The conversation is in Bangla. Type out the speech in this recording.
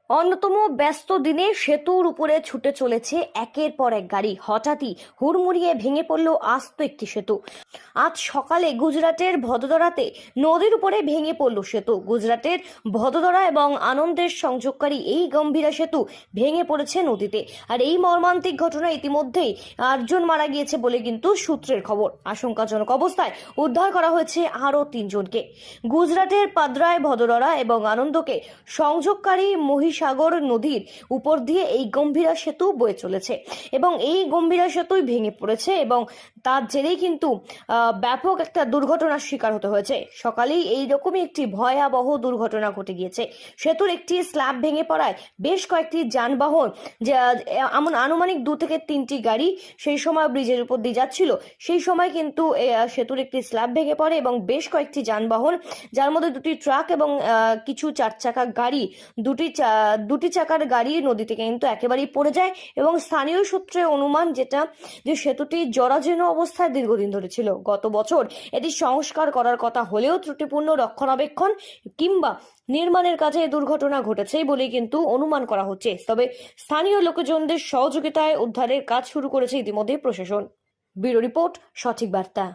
অন্যতম ব্যস্ত দিনে সেতুর উপরে ছুটে চলেছে একের পর এক গাড়ি। হঠাৎই হুড়মুড়িয়ে ভেঙে পড়ল আস্ত একটি সেতু। আজ সকালে গুজরাটের ভদোদরাতে নদীর উপরে ভেঙে পড়ল সেতু। গুজরাটের ভদোদরা এবং আনন্দের সংযোগকারী এই গম্ভীরা সেতু ভেঙে পড়েছে নদীতে। আর এই মর্মান্তিক ঘটনা ইতিমধ্যেই 8 জন মারা গিয়েছে বলে কিন্তু সূত্রের খবর। আশঙ্কাজনক অবস্থায় উদ্ধার করা হয়েছে আরও 3 জনকে। গুজরাটের পাদ্রায় ভদোদরা এবং আনন্দকে সংযোগকারী মহিসাগর নদীর উপর দিয়ে এই গম্ভীরা সেতু বয়ে চলেছে এবং এই গম্ভীরা সেতুই ভেঙে পড়েছে এবং তার জেরেই কিন্তু ব্যাপক একটা দুর্ঘটনার শিকার হতে হয়েছে। সকালেই এইরকমই একটি ভয়াবহ দুর্ঘটনা ঘটে গিয়েছে। সেতুর একটি স্ল্যাব ভেঙে পড়ায় বেশ কয়েকটি যানবাহন, আনুমানিক 2 থেকে 3টি গাড়ি সেই সময় ব্রিজের উপর দিয়ে যাচ্ছিল। সেই সময় কিন্তু সেতুর একটি স্ল্যাব ভেঙে পড়ে এবং বেশ কয়েকটি যানবাহন, যার মধ্যে 2টি ট্রাক এবং কিছু 4 চাকা গাড়ি, দুটি চাকার গাড়ি নদীতে কিন্তু একেবারেই পড়ে যায়। এবং স্থানীয় সূত্রে অনুমান যে সেতুটি জরাজীর্ণ অবস্থায় দীর্ঘদিন ধরে ছিল। গত বছর এটি সংস্কার করার কথা হলেও ত্রুটিপূর্ণ রক্ষণাবেক্ষণ কিংবা নির্মাণের কাজে দুর্ঘটনা ঘটেছেই বলেই কিন্তু অনুমান করা হচ্ছে। তবে স্থানীয় লোকজনদের সহযোগিতায় উদ্ধারের কাজ শুরু করেছে ইতিমধ্যে প্রশাসন। ব্যুরো রিপোর্ট, সঠিক বার্তা।